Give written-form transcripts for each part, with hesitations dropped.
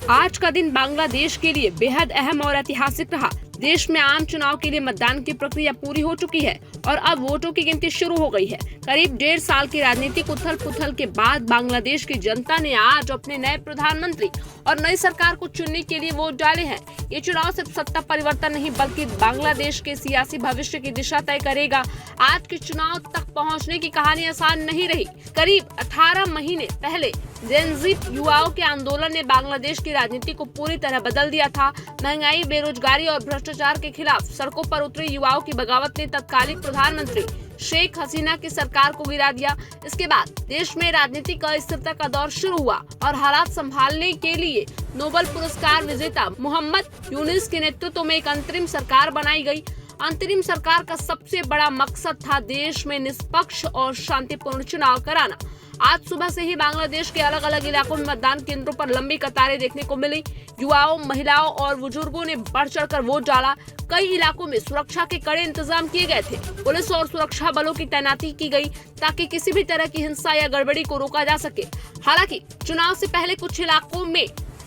आज का दिन बांग्लादेश के लिए बेहद अहम और ऐतिहासिक रहा। देश में आम चुनाव के लिए मतदान की प्रक्रिया पूरी हो चुकी है और अब वोटों की गिनती शुरू हो गई है। करीब 1.5 साल की राजनीतिक उथल पुथल के बाद बांग्लादेश की जनता ने आज अपने नए प्रधानमंत्री और नई सरकार को चुनने के लिए वोट डाले हैं। ये चुनाव सिर्फ सत्ता परिवर्तन नहीं बल्कि बांग्लादेश के सियासी भविष्य की दिशा तय करेगा। आज के चुनाव तक पहुंचने की कहानी आसान नहीं रही। करीब 18 महीने पहले जेन ज़ी युवाओं के आंदोलन ने बांग्लादेश की राजनीति को पूरी तरह बदल दिया था। महंगाई, बेरोजगारी और भ्रष्टाचार के खिलाफ सड़कों पर उतरे युवाओं की बगावत ने तत्कालीन प्रधानमंत्री शेख हसीना की सरकार को गिरा दिया। इसके बाद देश में राजनीतिक अस्थिरता का दौर शुरू हुआ और हालात संभालने के लिए नोबेल पुरस्कार विजेता मोहम्मद यूनिस के नेतृत्व में एक अंतरिम सरकार बनाई गई। अंतरिम सरकार का सबसे बड़ा मकसद था देश में निष्पक्ष और शांतिपूर्ण चुनाव कराना। आज सुबह से ही बांग्लादेश के अलग अलग इलाकों में मतदान केंद्रों पर लंबी कतारें देखने को मिली। युवाओं, महिलाओं और बुजुर्गों ने बढ़ चढ़कर वोट डाला। कई इलाकों में सुरक्षा के कड़े इंतजाम किए गए थे। पुलिस और सुरक्षा बलों की तैनाती की गई ताकि किसी भी तरह की हिंसा या गड़बड़ी को रोका जा सके। हालांकि चुनाव से पहले कुछ इलाकों में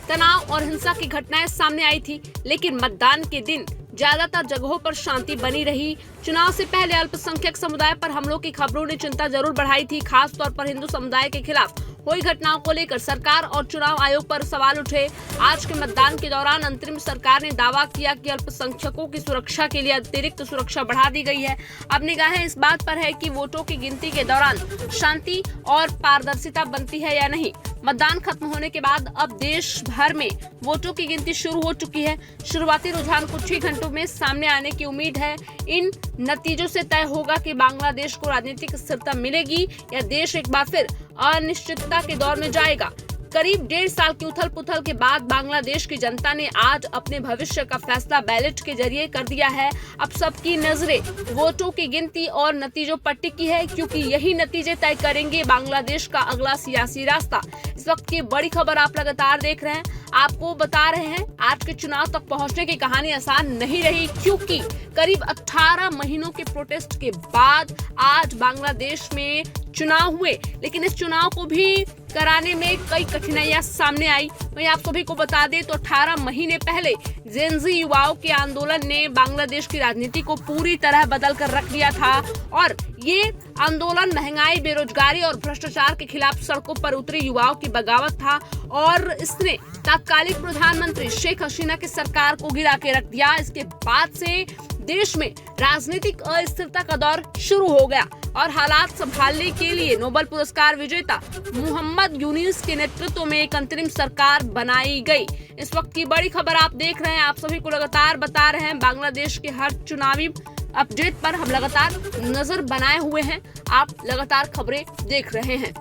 तनाव और हिंसा की घटनाएं सामने आई थी, लेकिन मतदान के दिन ज्यादातर जगहों पर शांति बनी रही। चुनाव से पहले अल्पसंख्यक समुदाय पर हमलों की खबरों ने चिंता जरूर बढ़ाई थी। खास तौर पर हिंदू समुदाय के खिलाफ हुई घटनाओं को लेकर सरकार और चुनाव आयोग पर सवाल उठे। आज के मतदान के दौरान अंतरिम सरकार ने दावा किया कि अल्पसंख्यकों की सुरक्षा के लिए अतिरिक्त सुरक्षा बढ़ा दी गई है। अब निगाहें इस बात पर है कि वोटों की गिनती के दौरान शांति और पारदर्शिता बनती है या नहीं। मतदान खत्म होने के बाद अब देश भर में वोटों की गिनती शुरू हो चुकी है। शुरुआती रुझान कुछ ही घंटों में सामने आने की उम्मीद है। इन नतीजों से तय होगा कि बांग्लादेश को राजनीतिक स्थिरता मिलेगी या देश एक बार फिर अनिश्चितता के दौर में जाएगा। करीब 1.5 साल की उथल पुथल के बाद बांग्लादेश की जनता ने आज अपने भविष्य का फैसला बैलेट के जरिए कर दिया है। अब सबकी नजरें वोटों की गिनती और नतीजों पर टिकी है, क्योंकि यही नतीजे तय करेंगे बांग्लादेश का अगला सियासी रास्ता। इस वक्त की बड़ी खबर आप लगातार देख रहे हैं। आपको बता रहे हैं आज के चुनाव तक पहुंचने की कहानी आसान नहीं रही, क्योंकि करीब 18 महीनों के प्रोटेस्ट के बाद आज बांग्लादेश में चुनाव हुए, लेकिन इस चुनाव को भी कराने में कई कठिनाइयां सामने आई। वहीं आप सभी को बता दें तो 18 महीने पहले जेन ज़ी युवाओं के आंदोलन ने बांग्लादेश की राजनीति को पूरी तरह बदल कर रख दिया था और ये आंदोलन महंगाई, बेरोजगारी और भ्रष्टाचार के खिलाफ सड़कों पर उतरे युवाओं की बगावत था और इसने तत्कालीन प्रधानमंत्री शेख हसीना की सरकार को गिरा के रख दिया। इसके बाद से देश में राजनीतिक अस्थिरता का दौर शुरू हो गया और हालात संभालने के लिए नोबेल पुरस्कार विजेता मोहम्मद यूनिस के नेतृत्व में एक अंतरिम सरकार बनाई गई। इस वक्त की बड़ी खबर आप देख रहे हैं। आप सभी को लगातार बता रहे हैं बांग्लादेश के हर चुनावी अपडेट पर हम लगातार नजर बनाए हुए हैं। आप लगातार खबरें देख रहे हैं।